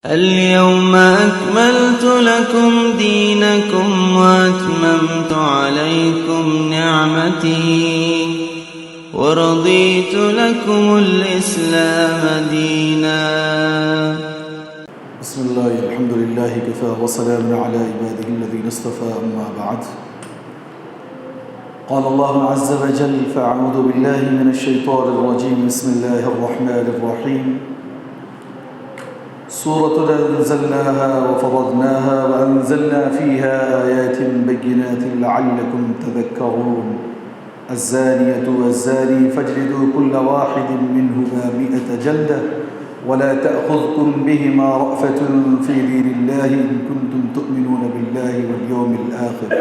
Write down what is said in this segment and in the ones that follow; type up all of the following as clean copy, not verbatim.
اليوم أكملت لكم دينكم وأتممت عليكم نعمتي ورضيت لكم الإسلام دينا. بسم الله الحمد لله كفى وسلام على عباده الذين اصطفى أما بعد. قال الله عز وجل فأعوذ بالله من الشيطان الرجيم بسم الله الرحمن الرحيم. سورة أنزلناها وفرضناها وأنزلنا فيها آيات بينات لعلكم تذكرون. الزانية والزاني فاجلدوا كل واحد منهما 100 جلدة ولا تأخذكم بهما رأفة في دين الله إن كنتم تؤمنون بالله واليوم الآخر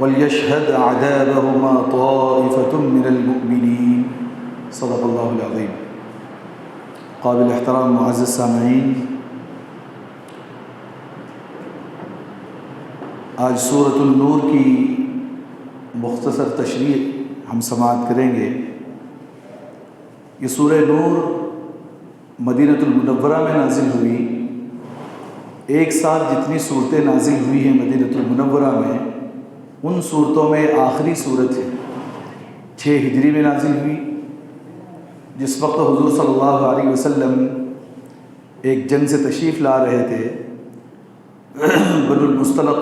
وليشهد عذابهما طائفة من المؤمنين. صدق الله العظيم. قابل احترام معزز سامعین، آج سورۃ النور کی مختصر تشریح ہم سماعت کریں گے. یہ سورہ نور مدینہ المنورہ میں نازل ہوئی. ایک ساتھ جتنی صورتیں نازل ہوئی ہیں مدینہ المنورہ میں، ان صورتوں میں آخری صورت ہے. 6 ہجری میں نازل ہوئی، جس وقت حضور صلی اللہ علیہ وسلم ایک جنگ سے تشریف لا رہے تھے. بنو المصطلق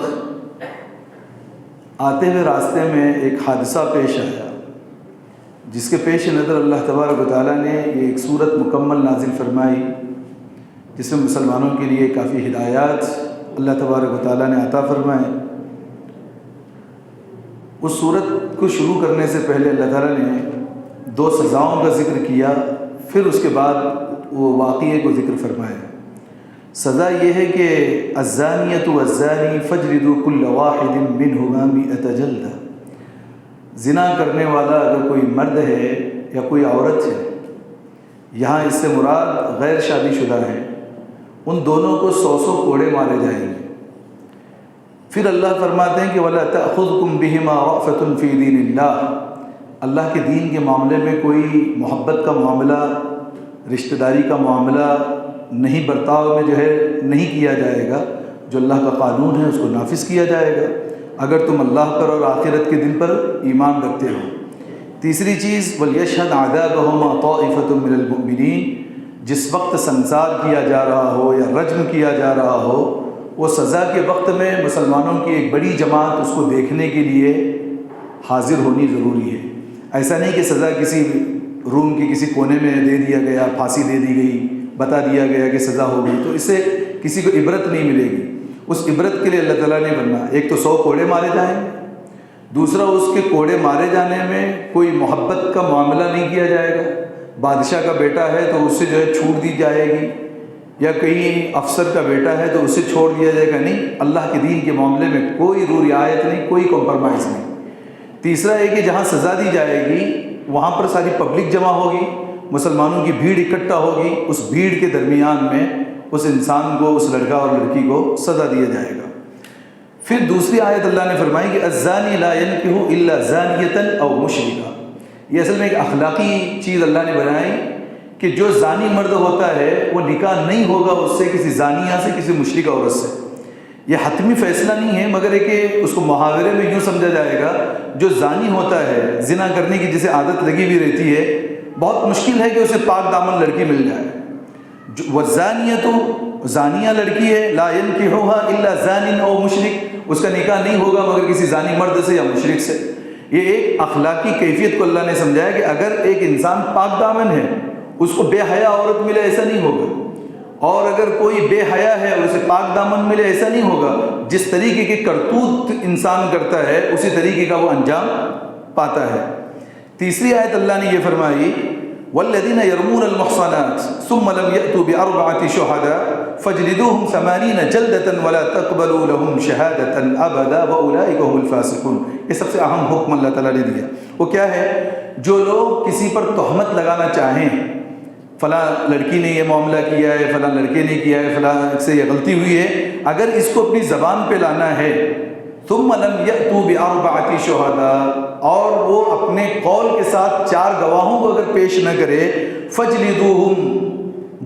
آتے ہوئے راستے میں ایک حادثہ پیش آیا، جس کے پیش نظر اللہ تبارک و تعالیٰ نے یہ ایک صورت مکمل نازل فرمائی، جس میں مسلمانوں کے لیے کافی ہدایات اللہ تبارک و تعالیٰ نے عطا فرمائے. اس صورت کو شروع کرنے سے پہلے اللہ تعالیٰ نے 2 سزاؤں کا ذکر کیا، پھر اس کے بعد وہ واقعے کو ذکر فرمایا. سزا یہ ہے کہ الزانیۃ والزانی فاجلدوا کل واحد منہما 100 جلدہ. زنا کرنے والا اگر کوئی مرد ہے یا کوئی عورت ہے، یہاں اس سے مراد غیر شادی شدہ ہیں، ان دونوں کو 100 کوڑے مارے جائیں گے. پھر اللہ فرماتے ہیں کہ وَلَا تَأْخُذْكُمْ بِهِمَا رَأْفَةٌ فِي دِينِ اللَّهِ. اللہ کے دین کے معاملے میں کوئی محبت کا معاملہ، رشتہ داری کا معاملہ نہیں، برتاؤ میں نہیں کیا جائے گا. جو اللہ کا قانون ہے اس کو نافذ کیا جائے گا اگر تم اللہ پر اور آخرت کے دن پر ایمان رکھتے ہو. تیسری چیز وَلْيَشْهَدْ عَذَابَهُمَا طَائِفَةٌ مِّنَ الْمُؤْمِنِينَ. جس وقت سنسار کیا جا رہا ہو یا رجم کیا جا رہا ہو، وہ سزا کے وقت میں مسلمانوں کی ایک بڑی جماعت اس کو دیکھنے کے لیے حاضر ہونی ضروری ہے. ایسا نہیں کہ سزا کسی روم کے کسی کونے میں دے دیا گیا، پھانسی دے دی گئی، بتا دیا گیا کہ سزا ہو گئی، تو اس سے کسی کو عبرت نہیں ملے گی. اس عبرت کے لیے اللہ تعالیٰ نے بننا، ایک تو 100 کوڑے مارے جائیں، دوسرا اس کے کوڑے مارے جانے میں کوئی محبت کا معاملہ نہیں کیا جائے گا. بادشاہ کا بیٹا ہے تو اس سے چھوٹ دی جائے گی، یا کہیں افسر کا بیٹا ہے تو اس سے چھوڑ دیا جائے گا. نہیں، اللہ کے دین کے معاملے میں کوئی رعایت نہیں، کوئی کمپرمائز نہیں. تیسرا ہے کہ جہاں سزا دی جائے گی وہاں پر ساری پبلک جمع ہوگی، مسلمانوں کی بھیڑ اکٹھا ہوگی، اس بھیڑ کے درمیان میں اس انسان کو، اس لڑکا اور لڑکی کو سزا دیا جائے گا. پھر دوسری آیت اللہ نے فرمائی کہ الزانی لا ينکح الا زانیۃ او مشرکہ. یہ اصل میں ایک اخلاقی چیز اللہ نے بنائی کہ جو زانی مرد ہوتا ہے وہ نکاح نہیں ہوگا اس سے، کسی زانیہ سے، کسی مشرکہ عورت سے. یہ حتمی فیصلہ نہیں ہے، مگر ہے کہ اس کو محاورے میں یوں سمجھا جائے گا، جو زانی ہوتا ہے، زنا کرنے کی جسے عادت لگی ہوئی رہتی ہے، بہت مشکل ہے کہ اسے پاک دامن لڑکی مل جائے. والزانیۃ، زانیہ لڑکی ہے، لا ينکحها الا زان او مشرک، اس کا نکاح نہیں ہوگا مگر کسی زانی مرد سے یا مشرک سے. یہ ایک اخلاقی کیفیت کو اللہ نے سمجھایا کہ اگر ایک انسان پاک دامن ہے، اس کو بے حیا عورت ملے ایسا نہیں ہوگا، اور اگر کوئی بے حیا ہے اور اسے پاک دامن ملے ایسا نہیں ہوگا. جس طریقے کی کرتوت انسان کرتا ہے اسی طریقے کا وہ انجام پاتا ہے. تیسری آیت اللہ نے یہ فرمائی والذین یرمون المحصنات ثم لم یأتوا بأربعة شهداء فاجلدوهم 80 جلدة ولا تقبلوا لهم شهادة أبدا وأولئك هم الفاسقون. یہ سب سے اہم حکم اللہ تعالیٰ نے دیا. وہ کیا ہے؟ جو لوگ کسی پر تہمت لگانا چاہیں، فلاں لڑکی نے یہ معاملہ کیا ہے، فلاں لڑکے نے کیا ہے، فلاں سے یہ غلطی ہوئی ہے، اگر اس کو اپنی زبان پہ لانا ہے ثم لم یأتوا بأربعة شهداء، اور وہ اپنے قول کے ساتھ 4 گواہوں کو اگر پیش نہ کرے، فجلدوہم،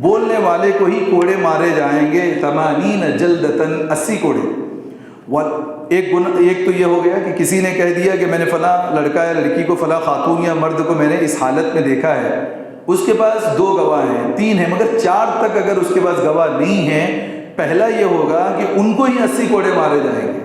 بولنے والے کو ہی کوڑے مارے جائیں گے، 80 جلدتن 80 کوڑے۔ ایک تو یہ ہو گیا کہ کسی نے کہہ دیا کہ میں نے فلاں لڑکا یا لڑکی کو، فلاں خاتون یا مرد کو میں نے اس حالت میں دیکھا ہے، اس کے پاس 2 گواہ ہیں، 3 ہیں، مگر 4 تک اگر اس کے پاس گواہ نہیں ہیں، پہلا یہ ہوگا کہ ان کو ہی 80 کوڑے مارے جائیں گے۔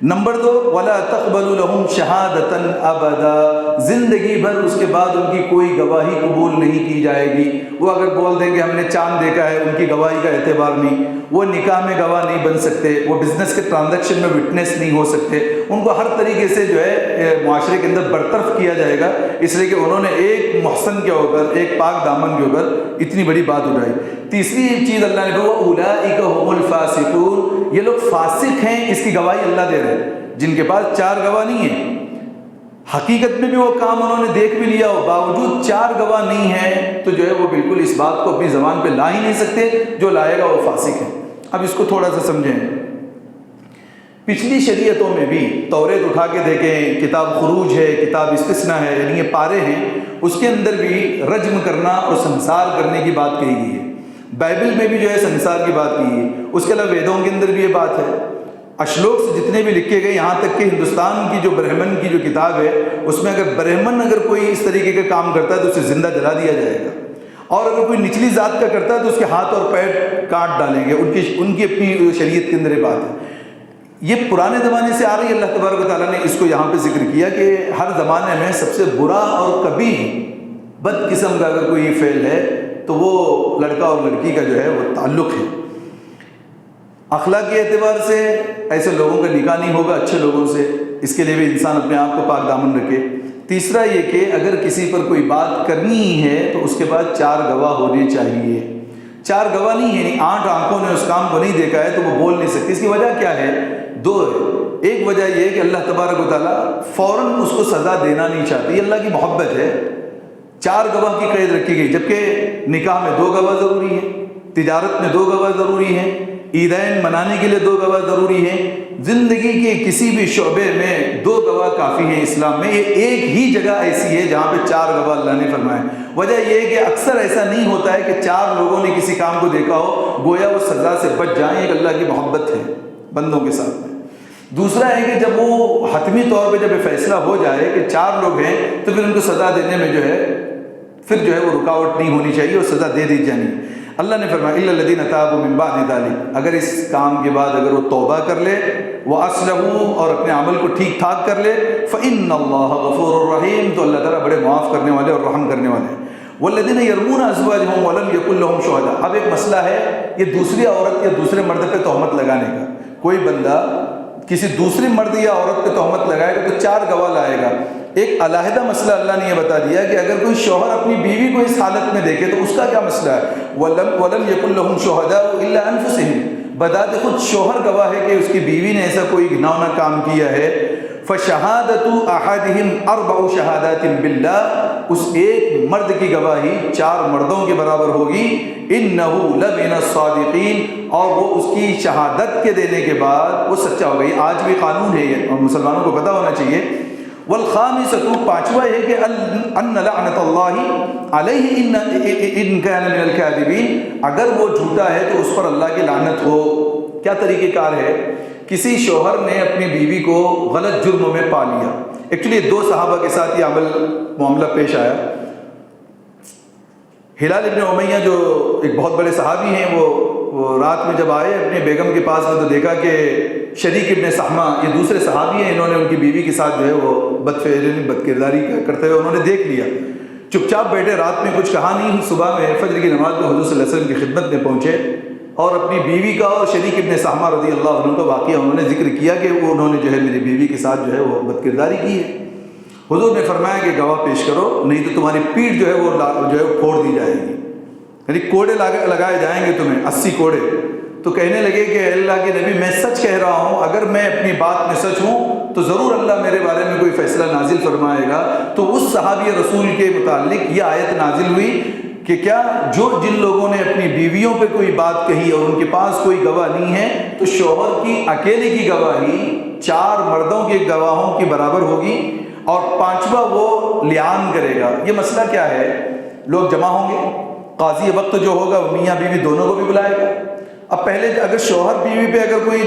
نمبر 2، وَلَا تَقْبَلُ لَهُمْ شَهَادَةً أَبَدًا، زندگی بھر اس کے بعد ان کی کوئی گواہی قبول نہیں کی جائے گی۔ وہ اگر بول دیں کہ ہم نے چاند دیکھا ہے، ان کی گواہی کا اعتبار نہیں، وہ نکاح میں گواہ نہیں بن سکتے، وہ بزنس کے ٹرانزیکشن میں وٹنس نہیں ہو سکتے، ان کو ہر طریقے سے جو ہے معاشرے کے اندر برطرف کیا جائے گا، اس لیے کہ انہوں نے ایک محسن کے اوپر، ایک پاک دامن کے اوپر اتنی بڑی بات اٹھائی۔ تیسری چیز اللہ نے کہا اولئک هم الفاسقون، یہ لوگ فاسق ہیں، اس کی گواہی اللہ دے رہے ہیں، جن کے پاس 4 گواہ نہیں ہیں، حقیقت میں بھی وہ کام انہوں نے دیکھ بھی لیا ہو، باوجود 4 گواہ نہیں ہیں، تو جو ہے وہ بالکل اس بات کو اپنی زبان پہ لا ہی نہیں سکتے، جو لائے گا وہ فاسق ہے۔ اب اس کو تھوڑا سا سمجھیں، پچھلی شریعتوں میں بھی توریت اٹھا کے دیکھیں، کتاب خروج ہے، کتاب استثناء ہے، یعنی یہ پارے ہیں، اس کے اندر بھی رجم کرنا اور سنسار کرنے کی بات کہی گئی ہے۔ بائبل میں بھی جو ہے سنسار کی بات کی ہے، اس کے علاوہ ویدوں کے اندر بھی یہ بات ہے، اشلوک سے جتنے بھی لکھے گئے، یہاں تک کہ ہندوستان کی جو برہمن کی جو کتاب ہے، اس میں اگر برہمن اگر کوئی اس طریقے کا کام کرتا ہے تو اسے زندہ جلا دیا جائے گا، اور اگر کوئی نچلی ذات کا کرتا ہے تو اس کے ہاتھ اور پیر کاٹ ڈالیں گے، ان کی اپنی شریعت کے اندر یہ بات ہے۔ یہ پرانے زمانے سے آ رہی ہے، اللہ تبارک و تعالیٰ نے اس کو یہاں پہ ذکر کیا کہ ہر زمانے میں سب سے برا اور کبھی بد قسم کا اگر کوئی فعل ہے تو وہ لڑکا اور لڑکی کا جو ہے وہ تعلق ہے۔ اخلاقی اعتبار سے ایسے لوگوں کا نکاح نہیں ہوگا اچھے لوگوں سے، اس کے لیے بھی انسان اپنے آپ کو پاک دامن رکھے۔ تیسرا یہ کہ اگر کسی پر کوئی بات کرنی ہی ہے تو اس کے بعد 4 گواہ ہونے چاہیے۔ 4 گواہ نہیں ہے، یعنی 8 آنکھوں نے اس کام کو نہیں دیکھا ہے تو وہ بول نہیں سکتی۔ اس کی وجہ کیا ہے؟ 2 ہے۔ ایک وجہ یہ ہے کہ اللہ تبارک و تعالیٰ فوراً اس کو سزا دینا نہیں چاہتی، یہ اللہ کی محبت ہے۔ 4 گواہ کی قید رکھی گئی، جبکہ نکاح میں 2 گواہ ضروری ہے، تجارت میں 2 گواہ ضروری ہیں، عیدین منانے کے لیے 2 گواہ ضروری ہیں، زندگی کے کسی بھی شعبے میں 2 گواہ کافی ہیں اسلام میں۔ یہ ایک ہی جگہ ایسی ہے جہاں پہ 4 گواہ اللہ نے فرمائے۔ وجہ یہ ہے کہ اکثر ایسا نہیں ہوتا ہے کہ 4 لوگوں نے کسی کام کو دیکھا ہو گویا وہ سزا سے بچ جائیں، ایک اللہ کی محبت ہے بندوں کے ساتھ میں۔ دوسرا ہے کہ جب وہ حتمی طور پہ جب یہ فیصلہ ہو جائے کہ 4 لوگ ہیں تو پھر ان کو سزا دینے میں جو ہے پھر جو ہے وہ رکاوٹ نہیں ہونی چاہیے اور سزا دے دی جانی۔ اللہ نے فرمایا الا الذین تابوا من بعد ذلک، اگر اس کام کے بعد اگر وہ توبہ کر لے، واصلحوا اور اپنے عمل کو ٹھیک ٹھاک کر لے، فإن اللہ غفور رحیم، تو اللہ تعالیٰ بڑے معاف کرنے والے اور رحم کرنے والے ہیں۔ والذین یرمون ازواجہم ولم یکن لہم شہداء، اب ایک مسئلہ ہے یہ دوسری عورت یا دوسرے مرد پہ تہمت لگانے کا۔ کوئی بندہ کسی دوسری مرد یا عورت پہ تہمت لگائے گا تو 4 گواہ لائے گا۔ ایک علیحدہ مسئلہ اللہ نے یہ بتا دیا کہ اگر کوئی شوہر اپنی بیوی کو اس حالت میں دیکھے تو اس کا کیا مسئلہ ہے؟ وَلَمْ يَكُنْ لَهُمْ شُهَدَاءُ إِلَّا أَنفُسِهِمْ، بذات خود شوہر گواہ ہے کہ اس کی بیوی نے ایسا کوئی گناہ کام کیا ہے۔ فَشَهَادَةُ أَحَدِهِمْ 4 شہادات بِاللَّهِ، اس ایک مرد کی گواہی 4 مردوں کے برابر ہوگی۔ إِنَّهُ لَمِنَ الصَّادِقِينَ، اور وہ اس کی شہادت کے دینے کے بعد وہ سچا ہوگا۔ یہ آج بھی قانون ہے اور مسلمانوں کو پتہ ہونا چاہیے۔ والخامسۃ، 5واں ہے کہ ان لعنت اللہ علیہ ان کان من الکاذبین، اگر وہ جھوٹا ہے تو اس پر اللہ کی لعنت ہو۔ کیا طریقہ کار ہے؟ کسی شوہر نے اپنی بیوی کو غلط جرم میں پا لیا، ایکچولی 2 صحابہ کے ساتھ یہ معاملہ پیش آیا۔ ہلال ابن امیہ جو ایک بہت بڑے صحابی ہیں، وہ رات میں جب آئے اپنے بیگم کے پاس میں تو دیکھا کہ شریک ابن سہمہ، یہ دوسرے صحابی ہیں، انہوں نے ان کی بیوی کے ساتھ جو ہے وہ بد کرداری کرتے ہوئے انہوں نے دیکھ لیا۔ چپ چاپ بیٹھے، رات میں کچھ کہا نہیں، صبح میں فجر کی نماز میں حضور صلی اللہ علیہ وسلم کی خدمت میں پہنچے اور اپنی بیوی کا اور شریک ابن سہمہ رضی اللہ عنہ کا واقعہ انہوں نے ذکر کیا کہ وہ انہوں نے جو ہے میری بیوی کے ساتھ جو ہے وہ بد کرداری کی ہے۔ حضور نے فرمایا کہ گواہ پیش کرو، نہیں تو تمہاری پیٹھ جو ہے وہ پھوڑ دی جائے گی، یعنی کوڑے لگائے جائیں گے تمہیں، 80 کوڑے۔ تو کہنے لگے کہ اللہ کے نبی میں سچ کہہ رہا ہوں، اگر میں اپنی بات میں سچ ہوں تو ضرور اللہ میرے بارے میں کوئی فیصلہ نازل فرمائے گا۔ تو اس صحابی رسول کے متعلق یہ آیت نازل ہوئی کہ کیا جن لوگوں نے اپنی بیویوں پہ کوئی بات کہی اور ان کے پاس کوئی گواہ نہیں ہے تو شوہر کی اکیلے کی گواہی 4 مردوں کے گواہوں کی برابر ہوگی، اور 5واں وہ لیان کرے گا۔ یہ مسئلہ کیا ہے؟ لوگ جمع ہوں گے، قاضی وقت جو ہوگا وہ میاں بیوی دونوں کو بھی بلائے گا۔ اب پہلے اگر شوہر بیوی پہ اگر کوئی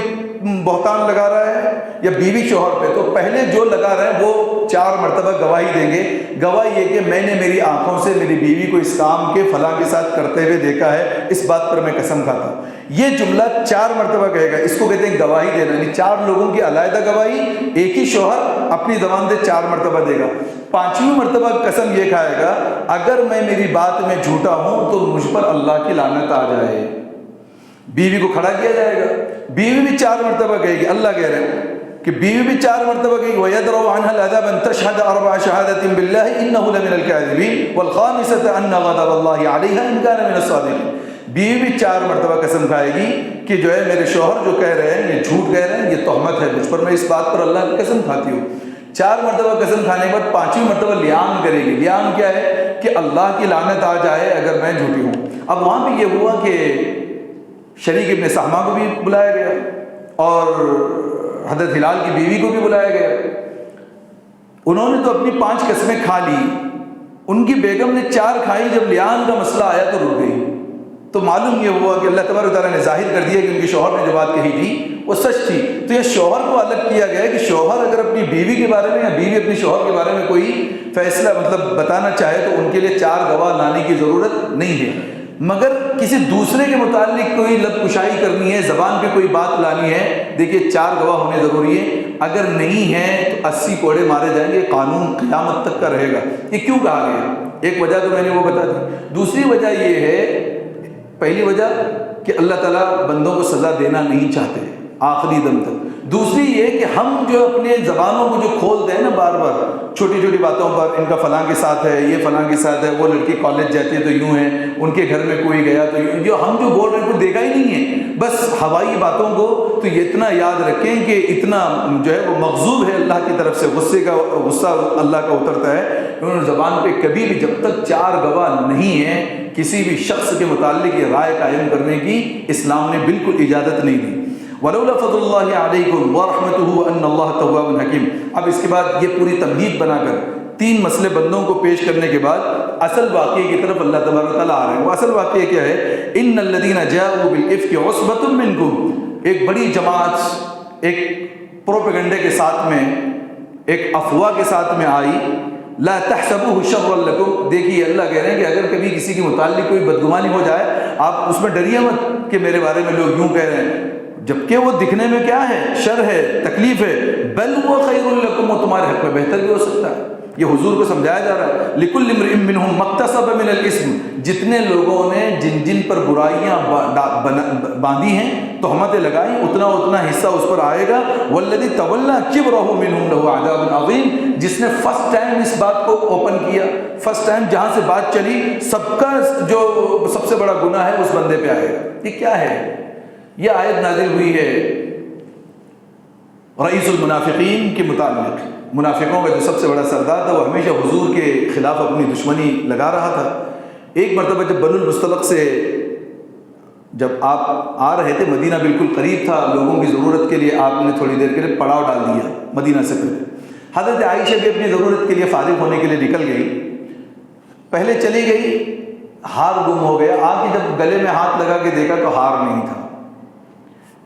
بہتان لگا رہا ہے یا بیوی شوہر پہ، تو پہلے جو لگا رہے ہیں وہ 4 مرتبہ گواہی دیں گے۔ گواہی یہ کہ میں نے میری آنکھوں سے میری بیوی کو اس کام کے فلاں کے ساتھ کرتے ہوئے دیکھا ہے، اس بات پر میں قسم کھاتا ہوں۔ یہ جملہ 4 مرتبہ کہے گا، اس کو کہتے ہیں گواہی دینا، یعنی 4 لوگوں کی علیحدہ گواہی ایک ہی شوہر اپنی زبان سے 4 مرتبہ دے گا۔ 5ویں مرتبہ قسم یہ کھائے گا، اگر میں میری بات میں جھوٹا ہوں تو مجھ پر اللہ کی لعنت آ جائے۔ بیوی کو کھڑا کیا جائے گا، بیوی بھی 4 مرتبہ کہے گی، اللہ کہہ رہے ہیں کہ بیوی بھی 4 مرتبہ کہے گی وَيَدْرَوْ عَنْهَا الْعَذَابَ أَن تَشْهَدَ 4 شَهَادَةٍ بِاللَّهِ إِنَّهُ لَمِنَ الْكَاذِبِينَ وَالْخَامِسَةُ أَنَّ غَضَبَ اللَّهِ عَلَيْهَا إِن كَانَ مِنَ الصَّادِقِينَ۔ بیوی بھی 4 مرتبہ قسم کھائے گی کہ جو ہے میرے شوہر جو کہہ رہے ہیں یہ جھوٹ کہہ رہے ہیں، یہ تہمت ہے مجھ پر، میں اس بات پر اللہ کی قسم کھاتی ہوں۔ 4 مرتبہ قسم کھانے کے بعد 5ویں مرتبہ لیان کرے گی۔ لیان کیا ہے کہ اللہ کی لعنت آ جائے اگر میں جھوٹی ہوں۔ اب وہاں پہ یہ ہوا کہ شریک ابن سہمہ کو بھی بلایا گیا اور حضرت ہلال کی بیوی کو بھی بلایا گیا۔ انہوں نے تو اپنی 5 قسمیں کھا لی، ان کی بیگم نے 4 کھائی۔ جب لیان کا مسئلہ آیا تو رک گئی۔ تو معلوم یہ ہوا کہ اللہ تبارک و تعالیٰ نے ظاہر کر دیا کہ ان کے شوہر نے جو بات کہی تھی وہ سچ تھی۔ تو یہ شوہر کو الگ کیا گیا کہ شوہر اگر اپنی بیوی کے بارے میں یا بیوی اپنی شوہر کے بارے میں کوئی فیصلہ بتانا چاہے تو ان کے لیے 4 گواہ لانے کی ضرورت نہیں ہے، مگر کسی دوسرے کے متعلق کوئی لب کشائی کرنی ہے، زبان پہ کوئی بات لانی ہے، دیکھیے 4 گواہ ہونے ضروری ہے۔ اگر نہیں ہے تو 80 کوڑے مارے جائیں گے، قانون قیامت تک کا رہے گا۔ یہ کیوں کہا گیا؟ ایک وجہ تو میں نے وہ بتا دی۔ دوسری وجہ یہ ہے، پہلی وجہ کہ اللہ تعالیٰ بندوں کو سزا دینا نہیں چاہتے آخری دم تک۔ دوسری یہ کہ ہم جو اپنے زبانوں کو جو کھولتے ہیں نا بار بار چھوٹی چھوٹی باتوں پر، ان کا فلاں کے ساتھ ہے، یہ فلاں کے ساتھ ہے، وہ لڑکی کالج جاتی ہے تو یوں ہے، ان کے گھر میں کوئی گیا تو یوں، جو ہم جو بول رہے ہیں کوئی دیکھا ہی نہیں ہے، بس ہوائی باتوں کو۔ تو یہ اتنا یاد رکھیں کہ اتنا جو ہے وہ مغضوب ہے اللہ کی طرف سے، غصہ اللہ کا اترتا ہے۔ انہوں نے زبان پہ کبھی بھی جب تک 4 گواہ نہیں ہیں کسی بھی شخص کے متعلق یہ رائے قائم کرنے کی اسلام نے بالکل اجازت نہیں دی۔ وَلَوْلَا فَضْلُ اللَّهِ عَلَيْكُمْ وَرَحْمَتُهُ وَأَنَّ اللَّهَ تَوَّابٌ حَكِيمٌ۔ اب اس کے بعد یہ پوری تمہید بنا کر 3 مسئلے بندوں کو پیش کرنے کے بعد اصل واقعے کی طرف اللہ تبارک و تعالیٰ آ رہے ہیں۔ وہ اصل واقعہ کیا ہے؟ إِنَّ الَّذِينَ جَاءُوا بِالْإِفْكِ عُصْبَةٌ مِّنْكُمْ۔ ایک بڑی جماعت ایک پروپیگنڈے کے ساتھ میں، ایک افواہ کے ساتھ میں آئی۔ لا تحسبوه شرا لكم۔ دیکھیے اللہ کہہ رہے ہیں کہ اگر کبھی کسی کے متعلق کوئی بدگمانی ہو جائے آپ اس میں ڈریے مت کہ میرے بارے میں لوگ یوں کہہ رہے ہیں، جبکہ وہ دکھنے میں کیا ہے؟ شر ہے، تکلیف ہے۔ بل هو خیر لكم، وہ تمہارے حق میں بہتر بھی ہو سکتا ہے۔ یہ حضور کو سمجھایا جا رہا ہے۔ لكل امرئ منهم ما اكتسب من الاثم۔ جتنے لوگوں نے جن جن پر برائیاں باندھی ہیں، تہمتیں لگائیں، اتنا اتنا حصہ اس پر آئے گا۔ والذی تولى كبره منهم له عذاب عظیم۔ جس نے فرسٹ ٹائم اس بات کو اوپن کیا، فرسٹ ٹائم جہاں سے بات چلی، سب کا جو سب سے بڑا گناہ ہے اس بندے پہ آئے گا۔ یہ کیا ہے؟ یہ آیت نازل ہوئی ہے رئیس المنافقین کے متعلق۔ منافقوں کا جو سب سے بڑا سردار تھا وہ ہمیشہ حضور کے خلاف اپنی دشمنی لگا رہا تھا۔ ایک مرتبہ جب بنو المصطلق سے جب آپ آ رہے تھے، مدینہ بالکل قریب تھا، لوگوں کی ضرورت کے لیے آپ نے تھوڑی دیر کے لیے پڑاؤ ڈال دیا مدینہ سے پہلے۔ حضرت عائشہ بھی اپنی ضرورت کے لیے فارغ ہونے کے لیے نکل گئی، پہلے چلی گئی، ہار گم ہو گیا۔ آ کے جب گلے میں ہاتھ لگا کے دیکھا تو ہار نہیں تھا،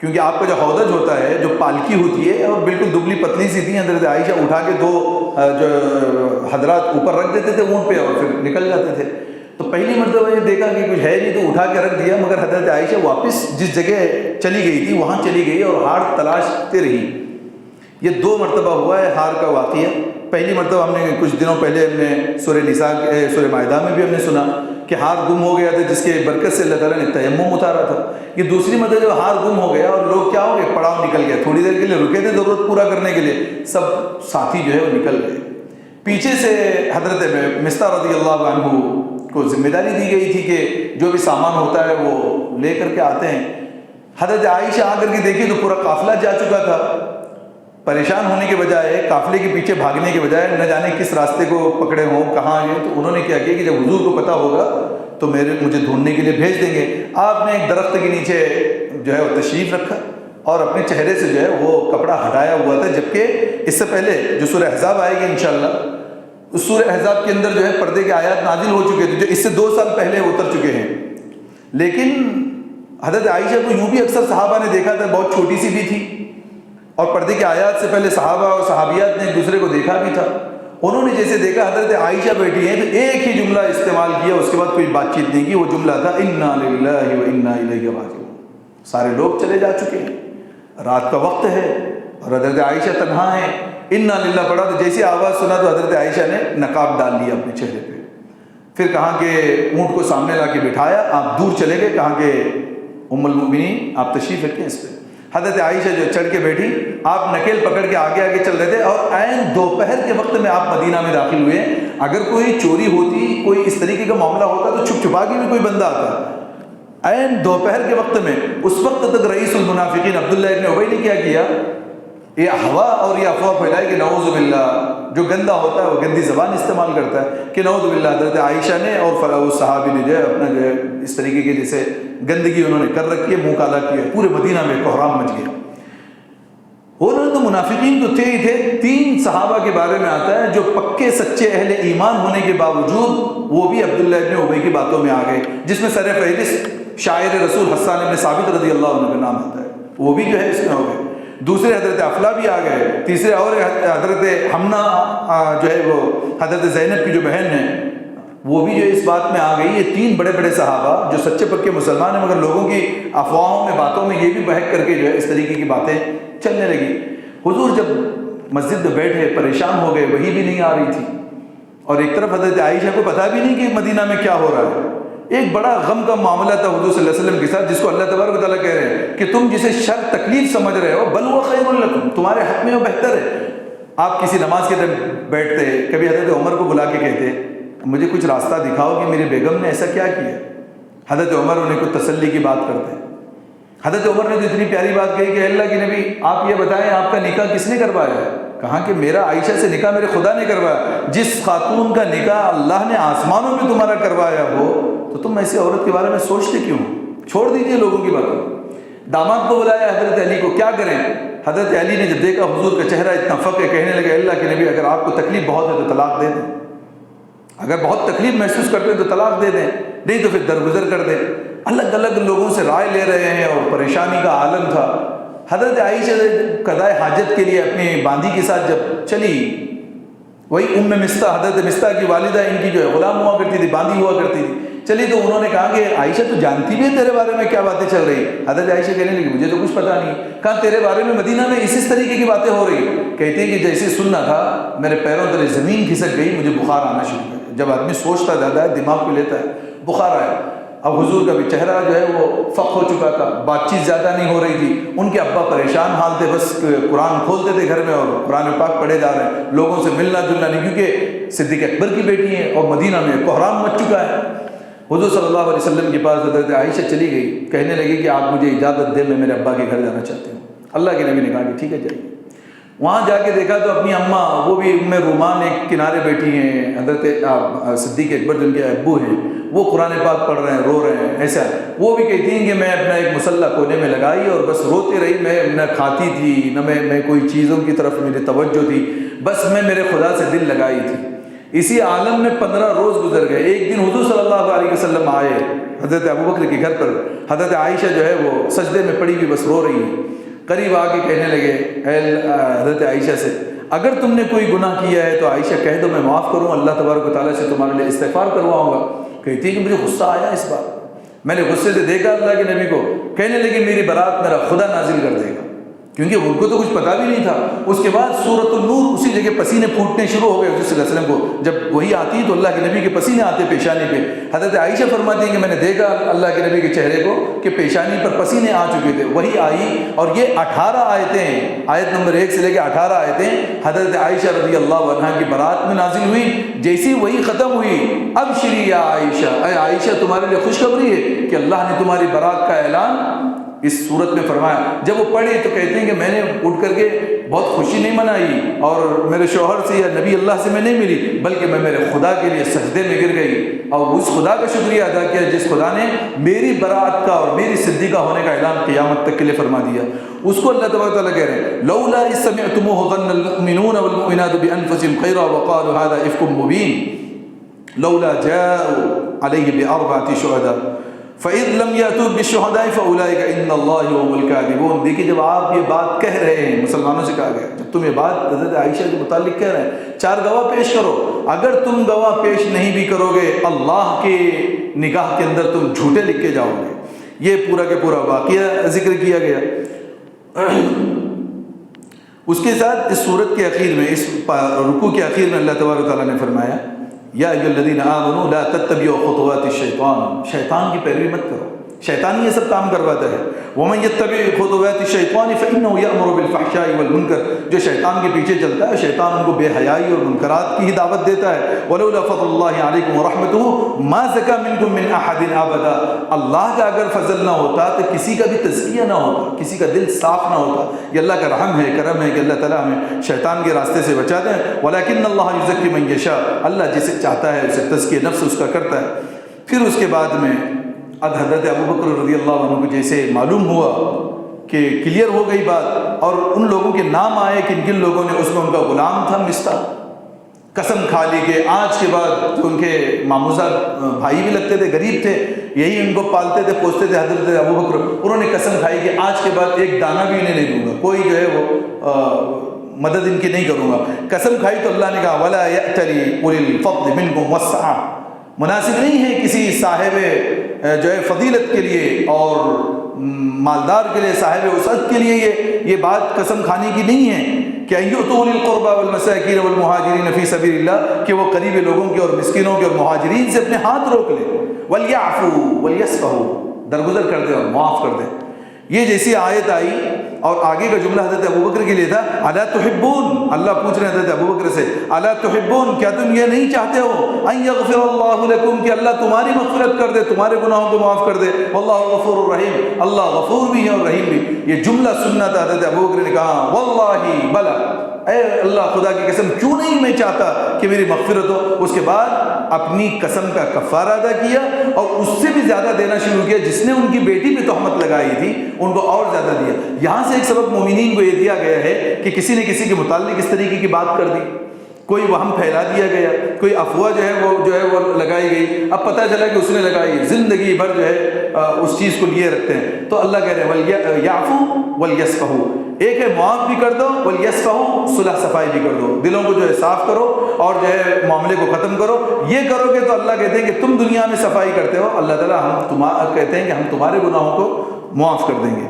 کیونکہ آپ کا جو ہودج ہوتا ہے، جو پالکی ہوتی ہے، اور بالکل دبلی پتلی سی تھی، حضرت عائشہ اٹھا کے 2 جو حضرات اوپر رکھ دیتے تھے اونٹ پہ اور پھر نکل جاتے تھے۔ تو پہلی مرتبہ یہ دیکھا کہ کچھ ہے نہیں تو اٹھا کے رکھ دیا، مگر حضرت عائشہ واپس جس جگہ چلی گئی تھی وہاں چلی گئی اور ہار تلاشتے رہی۔ یہ 2 مرتبہ ہوا ہے ہار کا واقعہ۔ پہلی مرتبہ ہم نے کچھ دنوں پہلے ہم نے سورہ مائدہ میں بھی ہم نے سنا کہ ہار گم ہو گیا تھا، جس کے برکت سے اللہ تعالیٰ نے تیمم اتارا تھا۔ یہ دوسری مرتبہ جب ہار گم ہو گیا اور لوگ کیا ہو گئے، پڑاؤ نکل گیا، تھوڑی دیر کے لیے رکے تھے ضرورت پورا کرنے کے لیے، سب ساتھی جو ہے وہ نکل گئے۔ پیچھے سے حضرت مصطح رضی اللہ عنہ کو ذمہ داری دی گئی تھی کہ جو بھی سامان ہوتا ہے وہ لے کر کے آتے ہیں۔ حضرت عائشہ آ کر کے دیکھی تو پورا قافلہ جا چکا تھا۔ پریشان ہونے کے بجائے، قافلے کے پیچھے بھاگنے کے بجائے، نہ جانے کس راستے کو پکڑے ہوں، کہاں آئے، تو انہوں نے کیا کیا کہ جب حضور کو پتہ ہوگا تو مجھے ڈھونڈنے کے لیے بھیج دیں گے۔ آپ نے ایک درخت کے نیچے جو ہے وہ تشریف رکھا اور اپنے چہرے سے جو ہے وہ کپڑا ہٹایا ہوا تھا، جبکہ اس سے پہلے جو سورہ احزاب آئے گی انشاءاللہ اس سورہ احزاب کے اندر جو ہے پردے کے آیات نازل ہو چکے تھے جو اس سے 2 سال پہلے اتر چکے ہیں، لیکن حضرت عائشہ کو یوں بھی اکثر صحابہ نے دیکھا تھا، بہت چھوٹی سی بھی تھی، اور پردے کے آیات سے پہلے صحابہ اور صحابیات نے ایک دوسرے کو دیکھا بھی تھا۔ انہوں نے جیسے دیکھا حضرت عائشہ بیٹھی ہیں تو ایک ہی جملہ استعمال کیا، اس کے بعد کوئی بات چیت نہیں کی، وہ جملہ تھا انا للہ و انا الیہ راجعون۔ سارے لوگ چلے جا چکے ہیں، رات کا وقت ہے اور حضرت عائشہ تنہا ہے، انا للہ پڑھا تو جیسی آواز سنا تو حضرت عائشہ نے نقاب ڈال لیا اپنے چہرے پہ، پھر کہا کہ اونٹ کو سامنے لا کے بٹھایا، آپ دور چلے گئے، کہا کہ ام المؤمنین آپ تشریف رکھیں اس پہ۔ حضرت عائشہ جو چڑھ کے بیٹھی، آپ نکیل پکڑ کے آگے آگے چل رہے تھے، اور عین دوپہر کے وقت میں آپ مدینہ میں داخل ہوئے۔ اگر کوئی چوری ہوتی، کوئی اس طریقے کا معاملہ ہوتا تو چھپ چھپا کے بھی کوئی بندہ آتا، عین دوپہر کے وقت میں۔ اس وقت تک رئیس المنافقین عبداللہ ابن ابی نے کیا کیا، یہ ہوا اور یہ افواہ پھیلائی کہ نعوذ باللہ، جو گندا ہوتا ہے وہ گندی زبان استعمال کرتا ہے، کہ نعوذ باللہ حضرت عائشہ نے اور اس صحابی نے جو ہے اپنا جو ہے اس طریقے کی جیسے گندگی انہوں نے کر رکھی ہے، منہ کالا کیا، پورے مدینہ میں کوہرام مچ گیا۔ انہوں نے تو منافقین تو تھے ہی تھے، 3 صحابہ کے بارے میں آتا ہے جو پکے سچے اہل ایمان ہونے کے باوجود وہ بھی عبداللہ ابن ابی کی باتوں میں آ گئے، جس میں سر فہرست شاعر رسول حسان ابن ثابت رضی اللہ عنہ کا نام آتا ہے، وہ بھی جو ہے اس میں ہو گئے۔ دوسرے حضرت افلا بھی آ گئے، تیسرے اور حضرت حمنا جو ہے وہ حضرت زینب کی جو بہن ہے وہ بھی جو اس بات میں آ گئی۔ یہ 3 بڑے بڑے صحابہ جو سچے پکے مسلمان ہیں، مگر لوگوں کی افواہوں میں باتوں میں یہ بھی بہک کر کے جو ہے اس طریقے کی باتیں چلنے لگی۔ حضور جب مسجد میں بیٹھے پریشان ہو گئے، وہی بھی نہیں آ رہی تھی، اور ایک طرف حضرت عائشہ کو پتہ بھی نہیں کہ مدینہ میں کیا ہو رہا ہے۔ ایک بڑا غم کا معاملہ تھا حضور صلی اللہ علیہ وسلم کے ساتھ، جس کو اللہ تبارک و تعالیٰ کہہ رہے ہیں کہ تم جسے شر تکلیف سمجھ رہے ہو بل وہ خیر لکم، تمہارے حق میں وہ بہتر ہے۔ آپ کسی نماز کے دن بیٹھتے، کبھی حضرت عمر کو بلا کے کہتے مجھے کچھ راستہ دکھاؤ کہ میری بیگم نے ایسا کیا کیا، حضرت عمر انہیں کوئی تسلی کی بات کرتے۔ حضرت عمر نے تو اتنی پیاری بات کہی کہ اللہ کے نبی آپ یہ بتائیں آپ کا نکاح کس نے کروایا ہے؟ کہا کہ میرا عائشہ سے نکاح میرے خدا نے کروایا۔ جس خاتون کا نکاح اللہ نے آسمانوں میں تمہارا کروایا ہو تو تم ایسے عورت کے بارے میں سوچتے کیوں؟ چھوڑ دیجئے لوگوں کی باتوں۔ داماد کو بلایا حضرت علی کو، کیا کریں؟ حضرت علی نے جب دیکھا حضور کا چہرہ اتنا فقر، کہنے لگے اللہ کے نبی اگر آپ کو تکلیف بہت ہے تو طلاق دے دیں، اگر بہت تکلیف محسوس کرتے ہیں تو طلاق دے دیں، نہیں تو پھر درگزر کر دیں۔ الگ الگ لوگوں سے رائے لے رہے ہیں اور پریشانی کا عالم تھا۔ حضرت عائشہ قضائے حاجت کے لیے اپنی باندی کے ساتھ جب چلی، وہی مستہ حضرت مستہ کی والدہ ان کی جو ہے غلام ہوا کرتی تھی، باندی ہوا کرتی تھی، چلی تو انہوں نے کہا کہ عائشہ تو جانتی بھی ہے تیرے بارے میں کیا باتیں چل رہی۔ حضرت عائشہ کہنے لگی مجھے تو کچھ پتا نہیں۔ کہا تیرے بارے میں مدینہ میں اس طریقے کی باتیں ہو رہی۔ کہتے ہیں کہ جیسے سننا تھا میرے پیروں تلے زمین کھسک گئی، مجھے بخار آنا شروع ہو گیا۔ جب آدمی سوچتا زیادہ ہے دماغ کو لیتا ہے، بخار آیا۔ اب حضور کا بھی چہرہ جو ہے وہ فق ہو چکا تھا، بات چیت زیادہ نہیں ہو رہی تھی۔ ان کے ابا پریشان حال تھے، بس قرآن کھولتے تھے گھر میں اور قرآن پاک پڑھے جا رہے ہیں، لوگوں سے ملنا جلنا نہیں، کیونکہ صدیق اکبر کی بیٹی ہیں اور مدینہ میں کوہرام مچ چکا ہے۔ حضور صلی اللہ علیہ وسلم کے پاس حضرت عائشہ چلی گئی، کہنے لگی کہ آپ مجھے اجازت دیں، میں میرے ابا کے گھر جانا چاہتی ہوں۔ اللہ کے نبی نے کہا کہ ٹھیک ہے جائیے۔ وہاں جا کے دیکھا تو اپنی اماں، وہ بھی ام رومان ایک کنارے بیٹھی ہیں، حضرت صدیق اکبر جن کے ابو ہیں وہ قرآن پاک پڑھ رہے ہیں، رو رہے ہیں۔ ایسا وہ بھی کہتی ہیں کہ میں اپنا ایک مسلح کونے میں لگائی اور بس روتے رہی، میں نہ کھاتی تھی نہ میں کوئی چیزوں کی طرف میری توجہ تھی، بس میں میرے خدا سے دل لگائی تھی۔ اسی عالم میں 15 روز گزر گئے۔ ایک دن حضور صلی اللہ علیہ وسلم آئے حضرت ابوبکر کے گھر پر، حضرت عائشہ جو ہے وہ سجدے میں پڑی ہوئی بس رو رہی ہے۔ قریب آ کے کہنے لگے حضرت عائشہ سے اگر تم نے کوئی گناہ کیا ہے تو عائشہ کہہ دو، میں معاف کروں، اللہ تبارک و تعالیٰ سے تمہارے لیے استغفار کرواؤں گا۔ کہتی ہے کہ مجھے غصہ آیا اس بات، میں نے غصے سے دیکھا اللہ کے نبی کو، کہنے لگی میری برات میرا خدا نازل کر دے گا، کیونکہ ان کو تو کچھ پتا بھی نہیں تھا۔ اس کے بعد سورۃ النور اسی جگہ پسینے پھوٹنے شروع ہو گئے حضور صلی اللہ علیہ وسلم کو۔ جب وہی آتی ہے تو اللہ کے نبی کے پسینے آتے پیشانی پہ۔ حضرت عائشہ فرماتی ہیں کہ میں نے دیکھا اللہ کے نبی کے چہرے کو کہ پیشانی پر پسینے آ چکے تھے۔ وہی آئی اور یہ 18 آیتیں، آیت نمبر 1 سے لے کے 18 آیتیں حضرت عائشہ رضی اللہ عنہا کی برات میں نازل ہوئی۔ جیسی وہی ختم ہوئی، ابشری یا عائشہ، اے عائشہ تمہارے لیے خوشخبری ہے کہ اللہ نے تمہاری برات کا اعلان اس صورت میں فرمایا۔ جب وہ پڑھی تو کہتے ہیں کہ میں نے اٹھ کر کے بہت خوشی نہیں منائی اور میرے شوہر سے یا نبی اللہ سے میں نہیں ملی، بلکہ میں میرے خدا کے لیے سجدے میں گر گئی اور اس خدا کا شکریہ ادا کیا جس خدا نے میری برات کا اور میری صدیقہ ہونے کا اعلان قیامت تک کے لیے فرما دیا۔ اس کو اللہ تبارک و تعالیٰ کہہ رہے ہیں لولا اذ سمعتموه ظن المؤمنون والمؤمنات بانفسهم خيرا وقالوا هذا افك مبين لولا جاءوا عليه باربعه شهداء فاذ لم ياتوا بالشهداء فاولئك ان الله هم الكاذبون۔ دیکھیے جب آپ یہ بات کہہ رہے ہیں، مسلمانوں سے کہا گیا جب تم یہ بات حضرت عائشہ کے متعلق کہہ رہے ہیں 4 گواہ پیش کرو، اگر تم گواہ پیش نہیں بھی کرو گے اللہ کے نگاہ کے اندر تم جھوٹے لکھ کے جاؤ گے۔ یہ پورا کے پورا واقعہ ذکر کیا گیا۔ اس کے ساتھ اس صورت کے اخیر میں، اس رکوع کے اخیر میں اللہ تبارک و تعالیٰ نے فرمایا یا ایھا الذین آمنوا لا تتبعوا خطوات الشیطان، شیطان کی پیروی مت کرو، شیطان ہی یہ سب کام کرواتا ہے۔ ومن یتبع خطوات الشیطان فانہ یأمر بالفحشاء والمنکر، جو شیطان کے پیچھے چلتا ہے شیطان ان کو بے حیائی اور منکرات کی ہی دعوت دیتا ہے۔ ولولا فضل اللہ علیکم ورحمتہ ما زکا منکم من احد ابدا، اللہ کا اگر فضل نہ ہوتا تو کسی کا بھی تزکیہ نہ ہوتا، کسی کا دل صاف نہ ہوتا۔ یہ اللہ کا رحم ہے، کرم ہے کہ اللہ تعالیٰ ہمیں شیطان کے راستے سے بچا دیں۔ ولکن اللہ یزکی من یشاء، اللہ جسے چاہتا ہے اسے تزکیہ نفس اس کا کرتا ہے۔ پھر اس کے بعد میں اب حضرت ابو بکر رضی اللہ عنہ کو جیسے معلوم ہوا کہ کلیئر ہو گئی بات اور ان لوگوں کے نام آئے کن کن لوگوں نے، اس میں ان کا غلام تھا مستہ، قسم کھا لی کہ آج کے بعد جو ان کے ماموزہ بھائی بھی لگتے تھے، غریب تھے، یہی ان کو پالتے تھے پوستے تھے حضرت ابو بکر، انہوں نے قسم کھائی کہ آج کے بعد ایک دانہ بھی انہیں نہیں دوں گا، کوئی جو ہے وہ مدد ان کی نہیں کروں گا۔ قسم کھائی تو اللہ نے کہا وَلَا يَأْتَلِ أُولِي الْفَضْلِ مِنْكُمْ وَالسَّعَةِ، مناسب نہیں ہے کسی صاحب جو ہے فضیلت کے لیے اور مالدار کے لیے، صاحب وسعت کے لیے یہ بات قسم کھانے کی نہیں ہے کہ اَيُّؤْتُوا أُولِي الْقُرْبَى وَالْمَسَاكِينَ وَالْمُهَاجِرِينَ فِي سَبِيلِ اللَّهِ، کہ وہ قریب لوگوں کے اور مسکینوں کے اور مہاجرین سے اپنے ہاتھ روک لیں۔ وَلْيَعْفُوا وَلْيَصْفَحُوا، درگزر کر دیں اور معاف کر دیں۔ یہ جیسی آیت آئی اور آگے کا جملہ حضرت ابو بکر کے لیے تھا الا تحبون، اللہ پوچھ رہے ہیں حضرت ابو بکر سے الا تحبون، کیا تم یہ نہیں چاہتے ہو ان یغفر اللہ لکم، کہ اللہ تمہاری مغفرت کر دے، تمہارے گناہوں کو معاف کر دے۔ واللہ غفور الرحیم، اللہ غفور بھی ہے اور رحیم بھی۔ یہ جملہ سننا تھا حضرت ابو بکر نے کہا واللہ بلا، اے اللہ خدا کی قسم کیوں نہیں میں چاہتا کہ میری مغفرت ہو۔ اس کے بعد اپنی قسم کا کفارہ ادا کیا اور اس سے بھی زیادہ دینا شروع کیا، جس نے ان کی بیٹی پہ تہمت لگائی تھی ان کو اور زیادہ دیا۔ یہاں سے ایک سبق مومنین کو یہ دیا گیا ہے کہ کسی نے کسی کے متعلق اس طریقے کی بات کر دی، کوئی وہم پھیلا دیا گیا، کوئی افواہ جو ہے وہ لگائی گئی، اب پتہ چلا کہ اس نے لگائی، زندگی بھر جو ہے اس چیز کو لیے رکھتے ہیں۔ تو اللہ کہہ رہے ہیں یعفو ولیصفحوا، ایک ہے معاف بھی کر دو، ولیصفحوا صلح صفائی بھی کر دو، دلوں کو جو ہے صاف کرو اور جو ہے معاملے کو ختم کرو۔ یہ کرو گے تو اللہ کہتے ہیں کہ تم دنیا میں صفائی کرتے ہو، اللہ تعالیٰ کہتے ہیں کہ ہم تمہارے گناہوں کو معاف کر دیں گے۔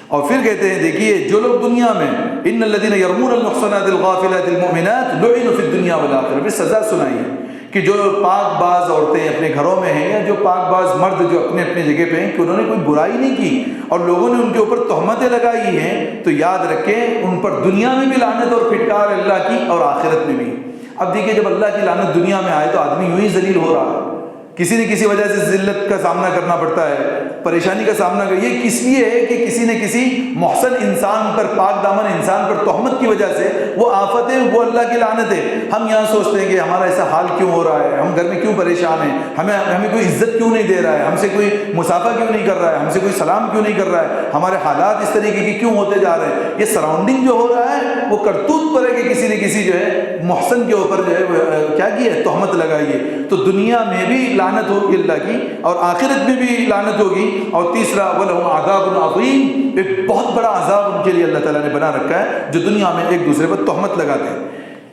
اور پھر کہتے ہیں دیکھیے جو لوگ دنیا میں ان الذین یرمون المحصنات الغافلات المؤمنات لعنوا فی الدنیا والآخرہ، پھر سزا سنائی ہے کہ جو پاک باز عورتیں اپنے گھروں میں ہیں یا جو پاک باز مرد جو اپنے اپنے جگہ پہ ہیں کہ انہوں نے کوئی برائی نہیں کی اور لوگوں نے ان کے اوپر تہمتیں لگائی ہیں، تو یاد رکھیں ان پر دنیا میں بھی لعنت اور پھٹکار اللہ کی اور آخرت میں بھی۔ اب دیکھیے جب اللہ کی لعنت دنیا میں آئے تو آدمی یوں ہی ذلیل ہو رہا ہے، کسی نہ کسی وجہ سے ذلت کا سامنا کرنا پڑتا ہے، پریشانی کا سامنا کر، یہ کس لیے ہے کہ کسی نہ کسی محسن انسان پر، پاک دامن انسان پر تہمت کی وجہ سے وہ آفت ہے، وہ اللہ کی لعنت ہے۔ ہم یہاں سوچتے ہیں کہ ہمارا ایسا حال کیوں ہو رہا ہے، ہم گھر میں کیوں پریشان ہیں، ہمیں کوئی عزت کیوں نہیں دے رہا ہے، ہم سے کوئی مسافہ کیوں نہیں کر رہا ہے، ہم سے کوئی سلام کیوں نہیں کر رہا ہے، ہمارے حالات اس طریقے کی کیوں ہوتے جا رہے ہیں۔ یہ سراؤنڈنگ جو ہو رہا ہے وہ کرتوت پر ہے کہ کسی نہ کسی جو ہے محسن کے اوپر جو ہے کیا کی ہے، تہمت لگائی ہے۔ تو دنیا میں بھی لعنت ہوگی اللہ کی اور آخرت میں بھی لعنت ہوگی۔ اور تیسرا وَلَهُمْ عَذَابٌ عَظِيمٌ، ایک بہت بڑا عذاب ان کے لیے اللہ تعالیٰ نے بنا رکھا ہے جو دنیا میں ایک دوسرے پر تہمت لگاتے ہیں۔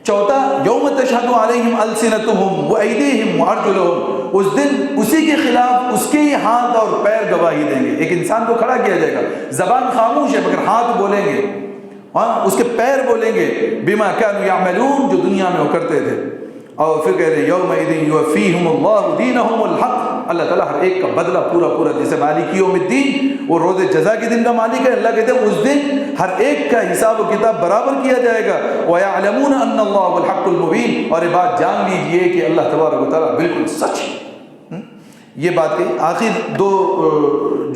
چوتھا یوم تشہد علیہم السنتہم وایدیہم وارجلہم، اس دن اسی کے خلاف اس کے ہی ہاتھ اور پیر گواہی دیں گے۔ ایک انسان کو کھڑا کیا جائے گا، زبان خاموش ہے مگر ہاتھ بولیں گے، اس کے پیر بولیں گے، بما کانوا یعملون، جو دنیا میں وہ کرتے تھے۔ اور پھر کہہ رہے یومئذ یوفیہم اللہ دینہم الحق، اللہ تعالیٰ ہر ایک کا بدلہ پورا پورا، جیسے مالک یوم الدین وہ روز جزا کے دن کا مالک ہے، اللہ کہتے ہیں اس دن ہر ایک کا حساب و کتاب برابر کیا جائے گا۔ وَيَعْلَمُونَ أَنَّ اللَّهَ هُوَ الْحَقُّ الْمُبِينُ، اور یہ بات جان لیجئے کہ اللہ تبارک و تعالیٰ بالکل سچ ہے۔ یہ بات کہی۔ آخر دو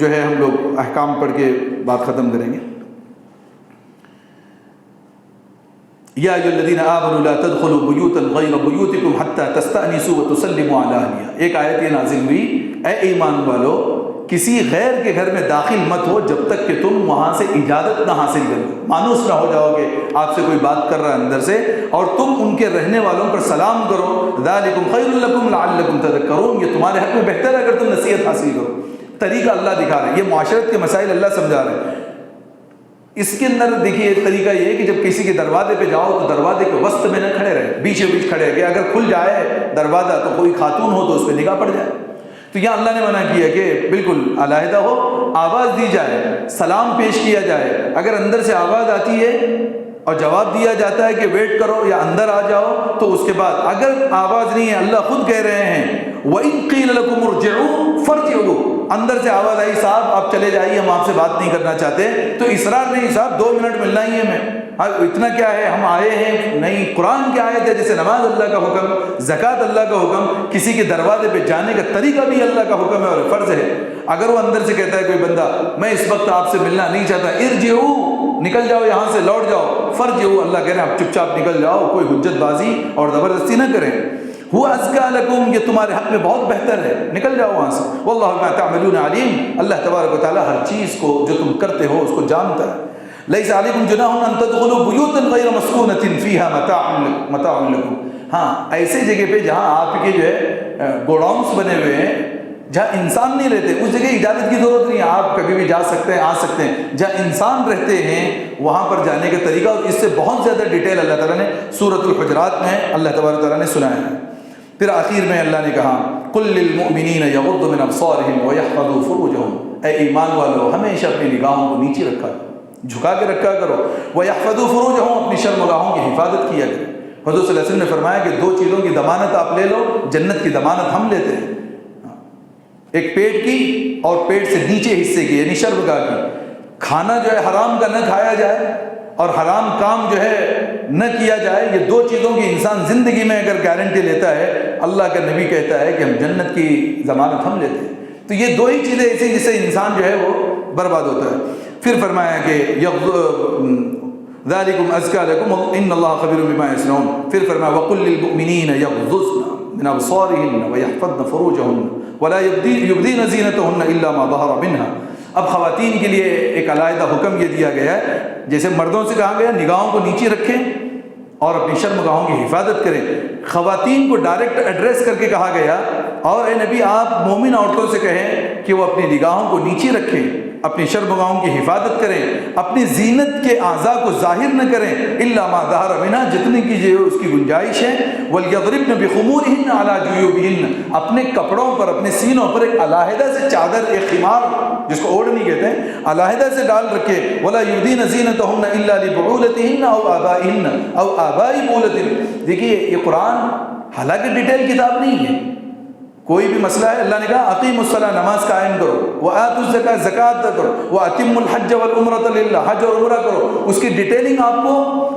جو ہے ہم لوگ احکام پڑھ کے بات ختم کریں گے۔ یا ایھا الذین آمنوا لا تدخلوا بیوتا غیر بیوتکم حتی تستأنسوا وتسلموا علی اہلہا۔ ایک آیت یہ نازل ہوئی، اے ایمان والو کسی غیر کے گھر میں داخل مت ہو جب تک کہ تم وہاں سے اجازت نہ حاصل کرو، مانوس نہ ہو جاؤ گے، آپ سے کوئی بات کر رہا ہے اندر سے اور تم ان کے رہنے والوں پر سلام کرو، ذالکم خیر لکم لعلکم تذکرون، یہ تمہارے حق میں بہتر ہے اگر تم نصیحت حاصل کرو۔ طریقہ اللہ دکھا رہے ہیں، یہ معاشرت کے مسائل اللہ سمجھا رہے ہیں۔ اس کے اندر دیکھیے ایک طریقہ یہ ہے کہ جب کسی کے دروازے پہ جاؤ تو دروازے کے وسط میں نہ کھڑے رہے، بیچ بیچ کھڑے کہ اگر کھل جائے دروازہ تو کوئی خاتون ہو تو اس پہ نگاہ پڑ جائے۔ تو یہاں اللہ نے منع کیا کہ بالکل علیحدہ ہو، آواز دی جائے، سلام پیش کیا جائے، اگر اندر سے آواز آتی ہے اور جواب دیا جاتا ہے کہ ویٹ کرو یا اندر آ جاؤ تو اس کے بعد اگر آواز نہیں ہے، اللہ خود کہہ رہے ہیں وَإِن قِيلَ لَكُمُ ارْجِعُوا فَارْجِعُوا، اندر سے آواز آئی صاحب آپ چلے جائیے ہم آپ سے بات نہیں کرنا چاہتے، تو اصرار نہیں صاحب 2 منٹ ملنا ہی ہے ہمیں، اتنا کیا ہے ہم آئے ہیں، نہیں قرآن کی آیت ہے جیسے نماز اللہ کا حکم، زکوٰۃ اللہ کا حکم، کسی کے دروازے پہ جانے کا طریقہ بھی اللہ کا حکم ہے اور فرض ہے۔ اگر وہ اندر سے کہتا ہے کوئی بندہ میں اس وقت آپ سے ملنا نہیں چاہتا، ارجعوا، نکل جاؤ یہاں سے، لوٹ جاؤ، فرجعوا، اللہ کہہ رہے ہیں آپ چپ چاپ نکل جاؤ، کوئی حجت بازی اور زبردستی نہ کریں، هو ازکیٰ لکم، یہ تمہارے حق میں بہت بہتر ہے، نکل جاؤ وہاں سے، واللہ بما تعملون علیم، اللہ تبارک و تعالیٰ ہر چیز کو جو تم کرتے ہو اس کو جانتا ہے۔ لیس علیکم جناح ان تدخلوا بیوتا غیر مسکونۃ فیہا متاع لکم، ہاں ایسے جگہ پہ جہاں آپ کے جو ہے گوڈاؤنس بنے ہوئے ہیں، جہاں انسان نہیں رہتے اس جگہ اجازت کی ضرورت نہیں ہے، آپ کبھی بھی جا سکتے ہیں، آ سکتے ہیں، جہاں انسان رہتے ہیں وہاں پر جانے کا طریقہ، اور اس سے بہت زیادہ ڈیٹیل اللہ تعالیٰ نے سورۃ الحجرات میں اللہ تبارک تعالیٰ نے سنایا ہے۔ پھر آخر میں اللہ نے کہا قل للمؤمنین یغضوا من ابصارہم ویحفظوا فروجہم، اے ایمان والو ہمیشہ اپنی نگاہوں کو نیچے رکھا کرو، جھکا کے رکھا کرو، ویحفظوا فروجہم، اپنی شرم و گاہوں کی حفاظت کیا کرو۔ حضور صلی اللہ علیہ وسلم نے فرمایا کہ 2 چیزوں کی ضمانت آپ لے لو، جنت کی ضمانت ہم لیتے ہیں، ایک پیٹ کی اور پیٹ سے نیچے حصے کی یعنی شرم گاہ کی، کھانا جو ہے حرام کا نہ کھایا جائے اور حرام کام جو ہے نہ کیا جائے، یہ 2 چیزوں کی انسان زندگی میں اگر گارنٹی لیتا ہے، اللہ کا نبی کہتا ہے کہ ہم جنت کی ضمانت ہم لیتے ہیں۔ تو یہ 2 ہی چیزیں ایسی جس سے انسان جو ہے وہ برباد ہوتا ہے۔ پھر فرمایا کہ ذالکم ازکیٰ لکم ان اللہ خبیر بما یصنعون، پھر فرمایا وقل للمؤمنین یغضضن من ابصارہن ویحفظن فروجہن ولا یبدین زینتہن الا ما ظہر منہا۔ اب خواتین کے لیے ایک علیحدہ حکم یہ دیا گیا ہے، جیسے مردوں سے کہا گیا نگاہوں کو نیچے رکھیں اور اپنی شرم گاہوں کی حفاظت کریں، خواتین کو ڈائریکٹ ایڈریس کر کے کہا گیا، اور اے نبی آپ مومن عورتوں سے کہیں کہ وہ اپنی نگاہوں کو نیچے رکھیں، اپنی شرم گاہوں کی حفاظت کریں، اپنی زینت کے اعضاء کو ظاہر نہ کریں الا ما ظہر منہا، جتنے کی جو اس کی گنجائش ہے، وَلْيَضْرِبْنَ بِخُمُورِهِنَّ عَلَى جُيُوبِهِنَّ، اپنے کپڑوں پر اپنے سینوں پر ایک علیحدہ سے چادر، ایک خمار جس کو اوڑھنی کہتے ہیں، علیحدہ سے ڈال رکھے، وَلَا يُبْدِينَ زِينَتَهُنَّ إِلَّا لِبُعُولَتِهِنَّ أَوْ آبَائِهِنَّ أَوْ آبَاءِ بُعُولَتِهِنَّ۔ دیکھیے یہ قرآن حالانکہ ڈیٹیل کتاب نہیں ہے، کوئی بھی مسئلہ ہے اللہ نے کہا اقیموا الصلاۃ، نماز قائم کرو، وآتوا الزکاۃ، زکوٰۃ ادا کرو، واتموا الحج والعمرۃ للہ، حج اور عمرہ کرو۔ اس کی ڈیٹیلنگ آپ کو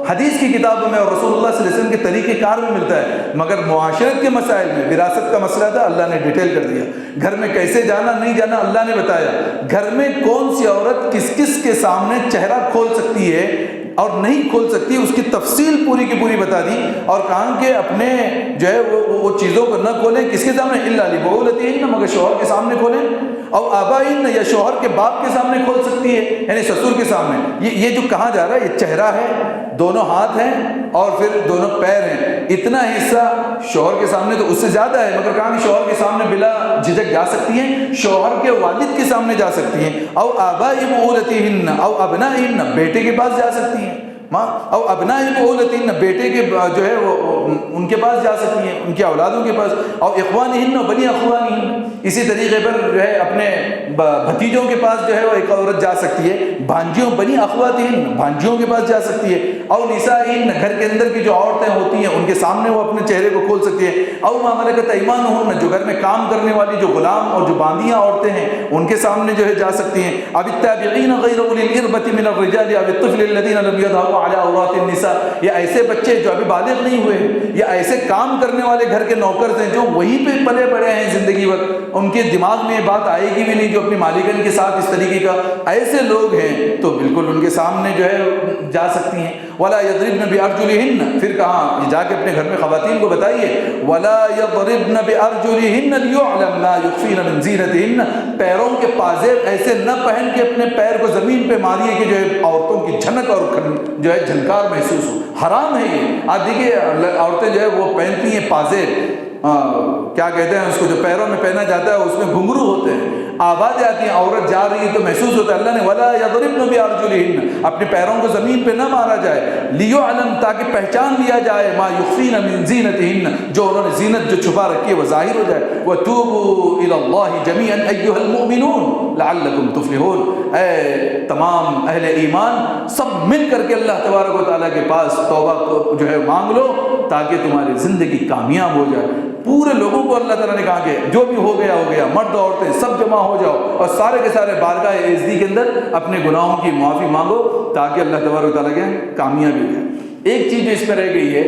حدیث کی کتابوں میں اور رسول اللہ صلی اللہ علیہ وسلم کے طریقہ کار میں ملتا ہے، مگر معاشرت کے مسائل میں وراثت کا مسئلہ تھا اللہ نے ڈیٹیل کر دیا، گھر میں کیسے جانا نہیں جانا اللہ نے بتایا، گھر میں کون سی عورت کس کس کے سامنے چہرہ کھول سکتی ہے اور نہیں کھول سکتی، اس کی تفصیل پوری کی پوری بتا دی، اور کہا کہ اپنے جو ہے وہ چیزوں کو نہ کھولیں، کس کے سامنے، الا لبعولتہن، مگر شوہر کے سامنے کھولیں، اور آبائہن، یا شوہر کے باپ کے سامنے کھول سکتی ہے یعنی سسر کے سامنے۔ یہ جو کہا جا رہا ہے یہ چہرہ ہے، دونوں ہاتھ ہیں اور پھر دونوں پیر ہیں، اتنا حصہ شوہر کے سامنے تو اس سے زیادہ ہے، مگر کہا کہ شوہر کے سامنے بلا جھجک جا سکتی ہیں، شوہر کے والد کے سامنے جا سکتی ہیں، او آبائی بعولتہن او ابنائہن، بیٹے کے پاس جا سکتی ہیں، او ابناء بعولتہن، بیٹے کے جو ہے وہ ان کے پاس جا سکتی ہیں، ان کے اولادوں کے پاس، او اخوانہن بنی اخوانہن، اسی طریقے پر جو ہے اپنے بھتیجوں کے پاس جو ہے وہ ایک عورت جا سکتی ہے، بھانجیوں بنی اخواتہن، بھانجیوں کے پاس جا سکتی ہے، او نسائہن، گھر کے اندر کی جو عورتیں ہوتی ہیں ان کے سامنے وہ اپنے چہرے کو کھول سکتی ہے، او ما ملکت ایمانہن، جو گھر میں کام کرنے والی جو غلام اور جو باندیاں عورتیں ہیں ان کے سامنے جو ہے جا سکتی ہیں، اب التابعین غیر اولی الاربۃ من الرجال اب الطفل الذین لم یظہروا علی عورات النساء، یہ ایسے بچے جو ابھی بالغ نہیں ہوئے ہیں، یا ایسے کام کرنے والے گھر کے نوکر ہیں جو وہیں پہ پلے بڑے ہیں زندگی بھر، ان کے دماغ میں یہ بات آئے گی بھی نہیں جو اپنی مالکن کے ساتھ اس طریقے کا، ایسے لوگ ہیں تو بالکل بالکل ان کے سامنے جو ہے جا سکتی ہیں. ولا یضربن بارجلہن، پھر کہاں جا کے اپنے گھر میں خواتین کو بتائیے ولا یضربن بارجلہن لیعلم ما یخفین من زینتہن، پیروں کے پازیب ایسے نہ پہن کے اپنے پیر کو زمین پہ ماریے کہ جو ہے عورتوں کی جھنک اور جو ہے جھنکار محسوس ہو. حرام ہے یہ. آپ دیکھیے عورتیں جو ہے وہ پہنتی ہیں پازیب، کیا کہتے ہیں اس کو، جو پیروں میں پہنا جاتا ہے اس میں گھنگرو ہوتے ہیں، آوازیں آتی ہیں، عورت جا رہی ہے تو محسوس ہوتا ہے. اللہ نے ولا یضربن بارجلہن، اپنے پیروں کو زمین پہ نہ مارا جائے، لیعلم، تاکہ پہچان لیا جائے، ما یخفین من زینتہن، جو انہوں نے زینت جو چھپا رکھی ہے وہ ظاہر ہو جائے. وتوبوا الی اللہ جمیعا ایھا المؤمنون لعلکم تفلحون، اے تمام اہل ایمان سب مل کر کے اللہ تبارک و تعالیٰ کے پاس توبہ کو جو ہے مانگ لو تاکہ تمہاری زندگی کامیاب ہو جائے. پورے لوگوں کو اللہ تعالیٰ نے کہا کہ جو بھی ہو گیا، مرد عورتیں سب جمع ہو جاؤ اور سارے کے سارے بارگاہ عزتی کے اندر اپنے گناہوں کی معافی مانگو تاکہ اللہ تبارک و تعالیٰ کے کامیابی ہو جائے. ایک چیز جو اس میں رہ گئی ہے،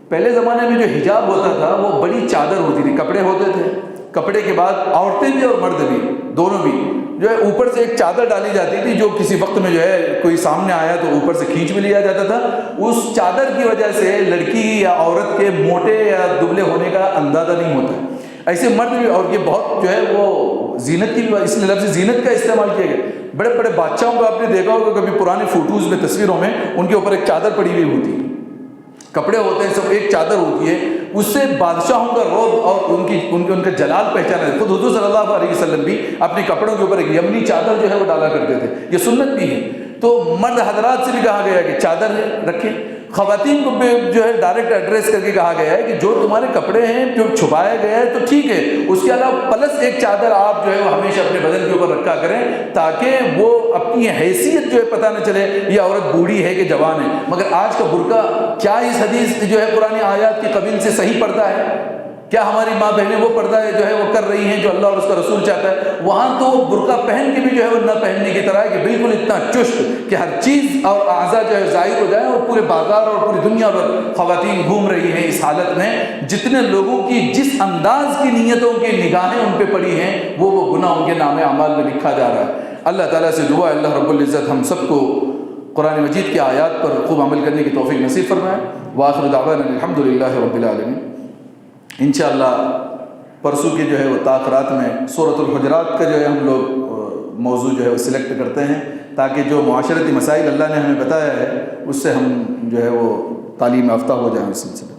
پہلے زمانے میں جو حجاب ہوتا تھا وہ بڑی چادر ہوتی تھی، کپڑے ہوتے تھے، کپڑے کے بعد عورتیں بھی اور مرد بھی دونوں بھی جو ہے اوپر سے ایک چادر ڈالی جاتی تھی، جو کسی وقت میں جو ہے کوئی سامنے آیا تو اوپر سے کھینچ بھی لیا جاتا تھا. اس چادر کی وجہ سے لڑکی یا عورت کے موٹے یا دبلے ہونے کا اندازہ نہیں ہوتا. ایسے مرد بھی، اور یہ بہت جو ہے وہ زینت کی، اس لیے لفظ زینت کا استعمال کیا گیا. بڑے بڑے بادشاہوں کو آپ نے دیکھا ہوگا کبھی پرانے فوٹوز میں، تصویروں میں، ان کے اوپر ایک چادر پڑی ہوئی ہوتی ہے، کپڑے ہوتے ہیں سب، ایک چادر ہوتی ہے، اس سے بادشاہوں کا رعب اور ان کا جلال پہچانا ہے. خود حضور صلی اللہ علیہ وسلم بھی اپنے کپڑوں کے اوپر ایک یمنی چادر جو ہے وہ ڈالا کرتے تھے. یہ سنت بھی ہے. تو مرد حضرات سے بھی کہا گیا کہ چادر رکھیں. خواتین کو بھی جو ہے ڈائریکٹ ایڈریس کر کے کہا گیا ہے کہ جو تمہارے کپڑے ہیں جو چھپایا گیا ہے تو ٹھیک ہے، اس کے علاوہ پلس ایک چادر آپ جو ہے وہ ہمیشہ اپنے بدن کے اوپر رکھا کریں تاکہ وہ اپنی حیثیت جو ہے پتہ نہ چلے یہ عورت بوڑھی ہے کہ جوان ہے. مگر آج کا برقع کیا اس حدیث جو ہے پرانی آیات کی قبیل سے صحیح پڑتا ہے؟ کیا ہماری ماں بہنیں وہ پردہ جو ہے وہ کر رہی ہیں جو اللہ اور اس کا رسول چاہتا ہے؟ وہاں تو برقع پہن کے بھی جو ہے وہ نہ پہننے کی طرح ہے کہ بالکل اتنا چست کہ ہر چیز اور اعضاء جو ہے ظاہر ہو جائے، اور پورے بازار اور پوری دنیا پر خواتین گھوم رہی ہیں اس حالت میں. جتنے لوگوں کی جس انداز کی نیتوں کی نگاہیں ان پہ پڑی ہیں وہ گناہ ان کے نام اعمال میں لکھا جا رہا ہے. اللہ تعالیٰ سے دعا ہے اللہ رب العزت ہم سب کو قرآن مجید کی آیات پر خوب عمل کرنے کی توفیق نصیب فرمائے. وآخر دعوانا الحمدللہ رب العالمین. انشاءاللہ پرسوں کے جو ہے وہ تاخرات میں سورۃ الحجرات کا جو ہے ہم لوگ موضوع جو ہے وہ سلیکٹ کرتے ہیں تاکہ جو معاشرتی مسائل اللہ نے ہمیں بتایا ہے اس سے ہم جو ہے وہ تعلیم یافتہ ہو جائیں اس سلسلے.